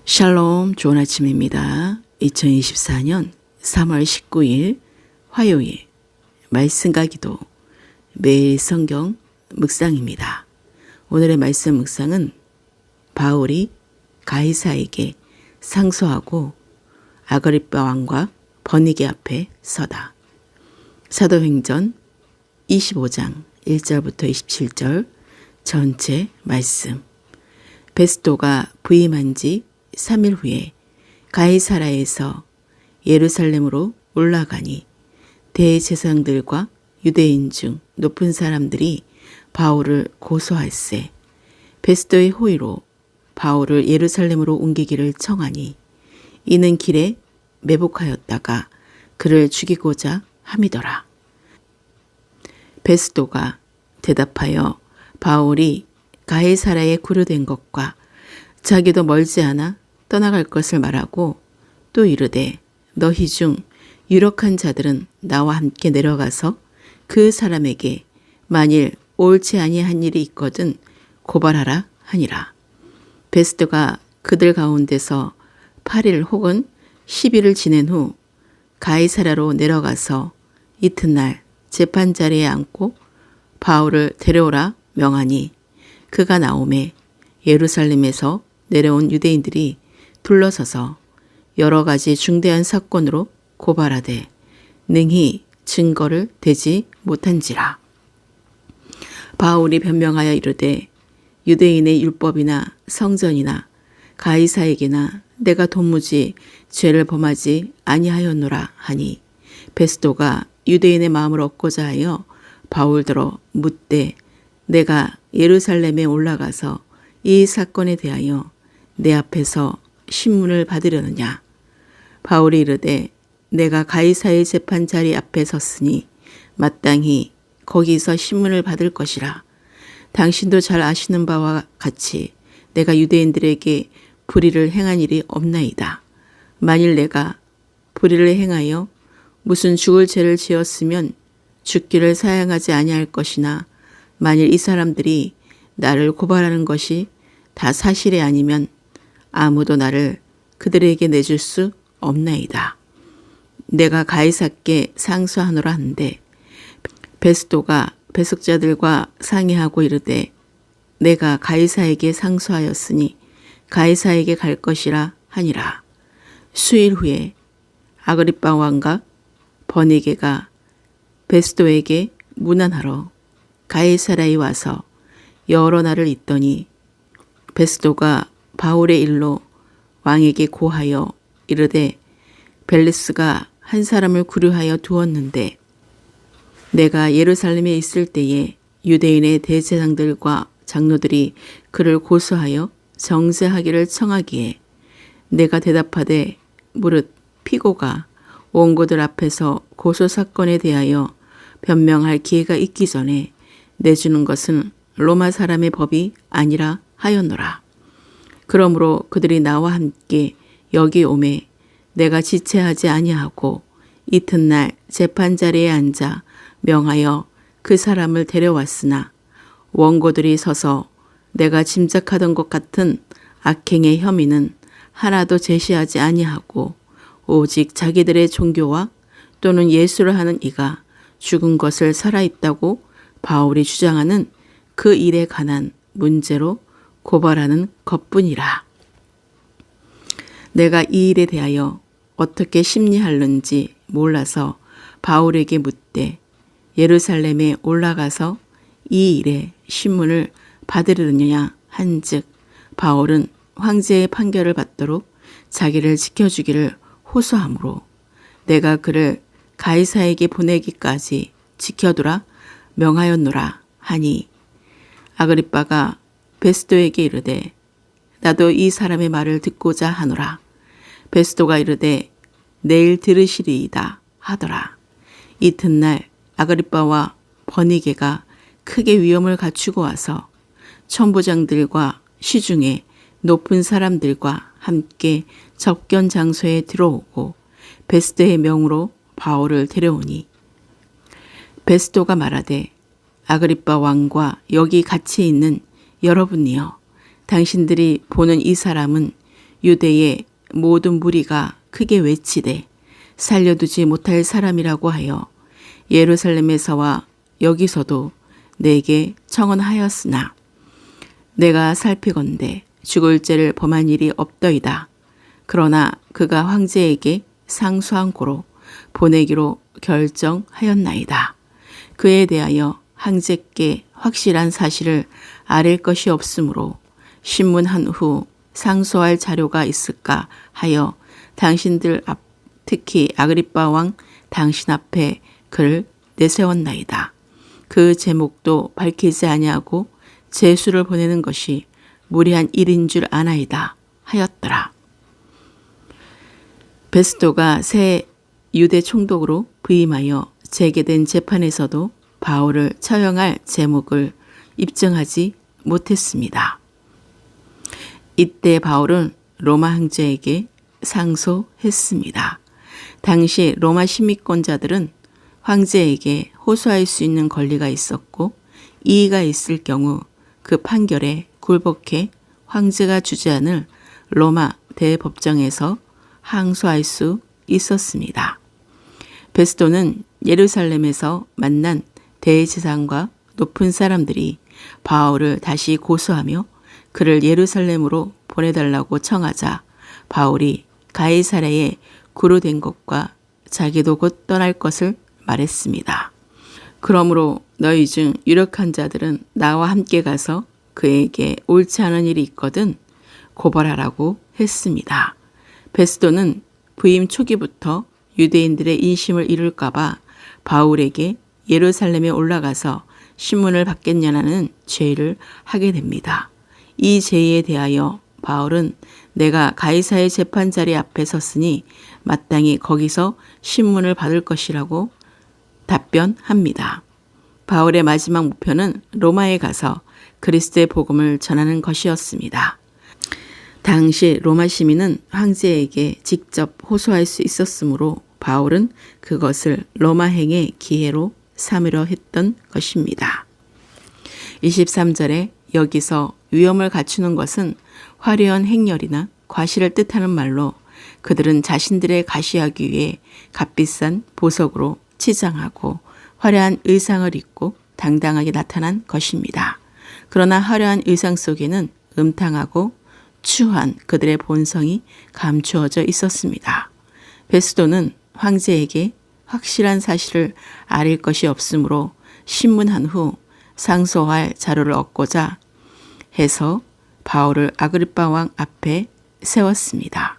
샬롬, 좋은 아침입니다. 2024년 3월 19일 화요일 말씀과 기도 매일 성경 묵상입니다. 오늘의 말씀 묵상은 바울이 가이사에게 상소하고 아그리빠 왕과 버니게 앞에 서다. 사도행전 25장 1절부터 27절 전체 말씀. 베스도가 부임한 지 3일 후에 가이사라에서 예루살렘으로 올라가니 대제사장들과 유대인 중 높은 사람들이 바울을 고소할세 베스도의 호의로 바울을 예루살렘으로 옮기기를 청하니 이는 길에 매복하였다가 그를 죽이고자 함이더라. 베스도가 대답하여 바울이 가이사라에 구류된 것과 자기도 멀지 않아 떠나갈 것을 말하고 또 이르되 너희 중 유력한 자들은 나와 함께 내려가서 그 사람에게 만일 옳지 아니한 일이 있거든 고발하라 하니라. 베스도가 그들 가운데서 8일 혹은 10일을 지낸 후 가이사라로 내려가서 이튿날 재판자리에 앉고 바울을 데려오라 명하니 그가 나오매 예루살렘에서 내려온 유대인들이 둘러서서 여러 가지 중대한 사건으로 고발하되 능히 증거를 대지 못한지라. 바울이 변명하여 이르되 유대인의 율법이나 성전이나 가이사에게나 내가 도무지 죄를 범하지 아니하였노라 하니 베스도가 유대인의 마음을 얻고자 하여 바울더러 묻되 내가 예루살렘에 올라가서 이 사건에 대하여 내 앞에서 신문을 받으려느냐. 바울이 이르되 내가 가이사의 재판 자리 앞에 섰으니 마땅히 거기서 신문을 받을 것이라. 당신도 잘 아시는 바와 같이 내가 유대인들에게 불의를 행한 일이 없나이다. 만일 내가 불의를 행하여 무슨 죽을 죄를 지었으면 죽기를 사양하지 아니할 것이나 만일 이 사람들이 나를 고발하는 것이 다 사실이 아니면 아무도 나를 그들에게 내줄 수 없나이다. 내가 가이사께 상소하노라 한데 베스도가 배석자들과 상의하고 이르되 내가 가이사에게 상소하였으니 가이사에게 갈 것이라 하니라. 수일 후에 아그리빠 왕과 버니게가 베스도에게 문안하러 가이사라에 와서 여러 날을 있더니 베스도가 바울의 일로 왕에게 고하여 이르되 벨리스가 한 사람을 구류하여 두었는데 내가 예루살렘에 있을 때에 유대인의 대제사장들과 장로들이 그를 고소하여 정죄하기를 청하기에 내가 대답하되 무릇 피고가 원고들 앞에서 고소 사건에 대하여 변명할 기회가 있기 전에 내주는 것은 로마 사람의 법이 아니라 하였노라. 그러므로 그들이 나와 함께 여기 오매 내가 지체하지 아니하고 이튿날 재판자리에 앉아 명하여 그 사람을 데려왔으나 원고들이 서서 내가 짐작하던 것 같은 악행의 혐의는 하나도 제시하지 아니하고 오직 자기들의 종교와 또는 예수를 하는 이가 죽은 것을 살아있다고 바울이 주장하는 그 일에 관한 문제로 고발하는 것뿐이라. 내가 이 일에 대하여 어떻게 심리하는지 몰라서 바울에게 묻되 예루살렘에 올라가서 이 일에 신문을 받으려느냐 한즉 바울은 황제의 판결을 받도록 자기를 지켜주기를 호소하므로 내가 그를 가이사에게 보내기까지 지켜두라 명하였노라 하니 아그리빠가 베스도에게 이르되 나도 이 사람의 말을 듣고자 하노라. 베스도가 이르되 내일 들으시리이다 하더라. 이튿날 아그리빠와 버니게가 크게 위험을 갖추고 와서 천부장들과 시중에 높은 사람들과 함께 접견 장소에 들어오고 베스도의 명으로 바울을 데려오니 베스도가 말하되 아그리빠 왕과 여기 같이 있는 여러분이여 당신들이 보는 이 사람은 유대의 모든 무리가 크게 외치되 살려두지 못할 사람이라고 하여 예루살렘에서와 여기서도 내게 청언하였으나 내가 살피건대 죽을 죄를 범한 일이 없더이다. 그러나 그가 황제에게 상소한 고로 보내기로 결정하였나이다. 그에 대하여 황제께 확실한 사실을 아릴 것이 없으므로 신문한 후 상소할 자료가 있을까 하여 당신들 앞, 특히 아그리빠 왕 당신 앞에 그를 내세웠나이다. 그 제목도 밝히지 아니하고 제수를 보내는 것이 무리한 일인 줄 아나이다 하였더라. 베스도가 새 유대 총독으로 부임하여 재개된 재판에서도 바울을 처형할 제목을 입증하지 못했습니다. 이때 바울은 로마 황제에게 상소했습니다. 당시 로마 시민권자들은 황제에게 호소할 수 있는 권리가 있었고 이의가 있을 경우 그 판결에 굴복해 황제가 주재하는 로마 대법정에서 항소할 수 있었습니다. 베스도는 예루살렘에서 만난 대제사장과 높은 사람들이 바울을 다시 고소하며 그를 예루살렘으로 보내달라고 청하자 바울이 가이사랴에 구루된 것과 자기도 곧 떠날 것을 말했습니다. 그러므로 너희 중 유력한 자들은 나와 함께 가서 그에게 옳지 않은 일이 있거든 고발하라고 했습니다. 베스도는 부임 초기부터 유대인들의 인심을 잃을까 봐 바울에게 예루살렘에 올라가서 신문을 받겠냐는 제의를 하게 됩니다. 이 제의에 대하여 바울은 내가 가이사의 재판 자리 앞에 섰으니 마땅히 거기서 신문을 받을 것이라고 답변합니다. 바울의 마지막 목표는 로마에 가서 그리스도의 복음을 전하는 것이었습니다. 당시 로마 시민은 황제에게 직접 호소할 수 있었으므로 바울은 그것을 로마행의 기회로 삼으려 했던 것입니다. 23절에 여기서 위험을 갖추는 것은 화려한 행렬이나 과시를 뜻하는 말로 그들은 자신들의 가시하기 위해 값비싼 보석으로 치장하고 화려한 의상을 입고 당당하게 나타난 것입니다. 그러나 화려한 의상 속에는 음탕하고 추한 그들의 본성이 감추어져 있었습니다. 베스도는 황제에게 확실한 사실을 아릴 것이 없으므로 신문한 후 상소할 자료를 얻고자 해서 바울을 아그리빠 왕 앞에 세웠습니다.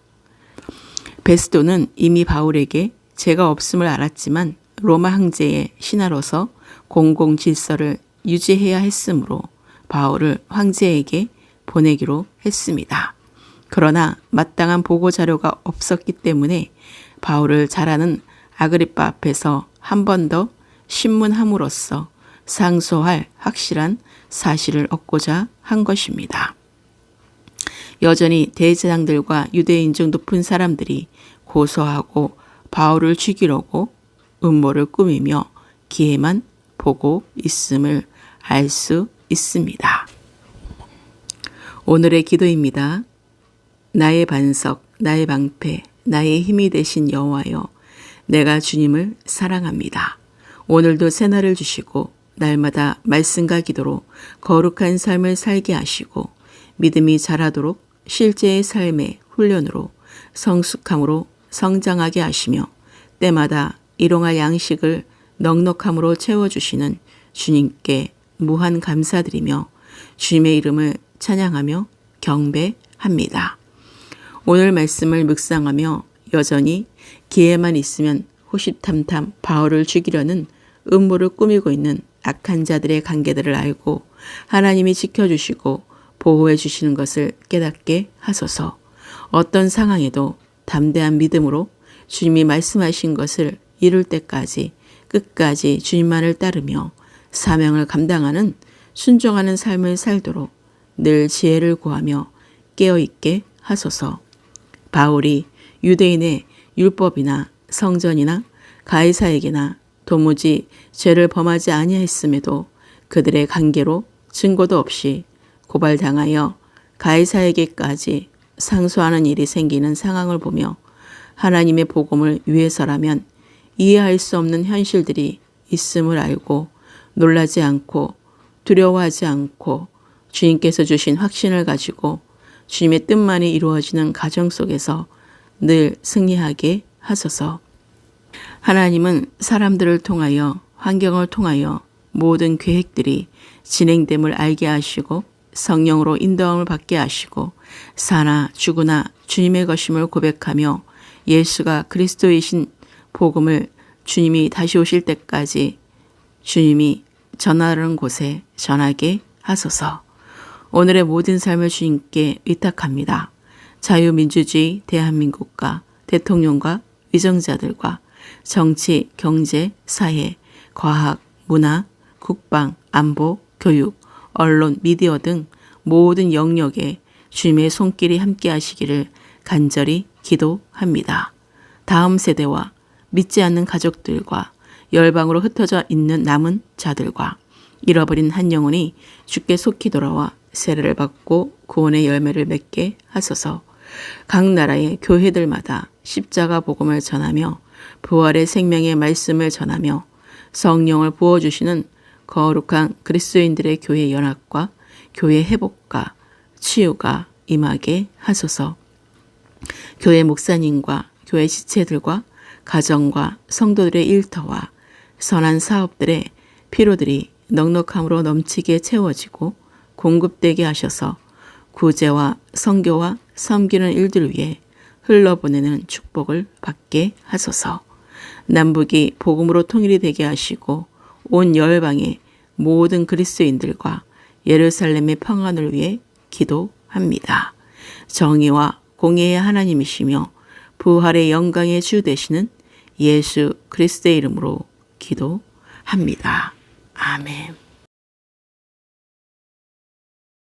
베스도는 이미 바울에게 죄가 없음을 알았지만 로마 황제의 신하로서 공공 질서를 유지해야 했으므로 바울을 황제에게 보내기로 했습니다. 그러나 마땅한 보고 자료가 없었기 때문에 바울을 잘 아는 아그리빠 앞에서 한 번 더 신문함으로써 상소할 확실한 사실을 얻고자 한 것입니다. 여전히 대제사장들과 유대인 중 높은 사람들이 고소하고 바울을 죽이려고 음모를 꾸미며 기회만 보고 있음을 알 수 있습니다. 오늘의 기도입니다. 나의 반석, 나의 방패, 나의 힘이 되신 여호와여, 내가 주님을 사랑합니다. 오늘도 새날을 주시고 날마다 말씀과 기도로 거룩한 삶을 살게 하시고 믿음이 자라도록 실제의 삶의 훈련으로 성숙함으로 성장하게 하시며 때마다 일용할 양식을 넉넉함으로 채워주시는 주님께 무한 감사드리며 주님의 이름을 찬양하며 경배합니다. 오늘 말씀을 묵상하며 여전히 기회만 있으면 호시탐탐 바울을 죽이려는 음모를 꾸미고 있는 악한 자들의 관계들을 알고 하나님이 지켜주시고 보호해 주시는 것을 깨닫게 하소서. 어떤 상황에도 담대한 믿음으로 주님이 말씀하신 것을 이룰 때까지 끝까지 주님만을 따르며 사명을 감당하는 순종하는 삶을 살도록 늘 지혜를 구하며 깨어있게 하소서. 바울이 유대인의 율법이나 성전이나 가이사에게나 도무지 죄를 범하지 아니하였음에도 그들의 관계로 증거도 없이 고발당하여 가이사에게까지 상소하는 일이 생기는 상황을 보며 하나님의 복음을 위해서라면 이해할 수 없는 현실들이 있음을 알고 놀라지 않고 두려워하지 않고 주님께서 주신 확신을 가지고 주님의 뜻만이 이루어지는 가정 속에서 늘 승리하게 하소서. 하나님은 사람들을 통하여 환경을 통하여 모든 계획들이 진행됨을 알게 하시고 성령으로 인도함을 받게 하시고 사나 죽으나 주님의 것임을 고백하며 예수가 그리스도이신 복음을 주님이 다시 오실 때까지 주님이 전하는 곳에 전하게 하소서. 오늘의 모든 삶을 주님께 위탁합니다. 자유민주주의 대한민국과 대통령과 위정자들과 정치, 경제, 사회, 과학, 문화, 국방, 안보, 교육, 언론, 미디어 등 모든 영역에 주님의 손길이 함께 하시기를 간절히 기도합니다. 다음 세대와 믿지 않는 가족들과 열방으로 흩어져 있는 남은 자들과 잃어버린 한 영혼이 주께 속히 돌아와 세례를 받고 구원의 열매를 맺게 하소서. 각 나라의 교회들마다 십자가 복음을 전하며 부활의 생명의 말씀을 전하며 성령을 부어주시는 거룩한 그리스도인들의 교회 연합과 교회 회복과 치유가 임하게 하소서. 교회 목사님과 교회 지체들과 가정과 성도들의 일터와 선한 사업들의 피로들이 넉넉함으로 넘치게 채워지고 공급되게 하셔서 구제와 선교와 섬기는 일들 위해 흘러보내는 축복을 받게 하소서. 남북이 복음으로 통일이 되게 하시고 온 열방의 모든 그리스도인들과 예루살렘의 평안을 위해 기도합니다. 정의와 공의의 하나님이시며 부활의 영광의 주 되시는 예수 그리스도의 이름으로 기도합니다. 아멘.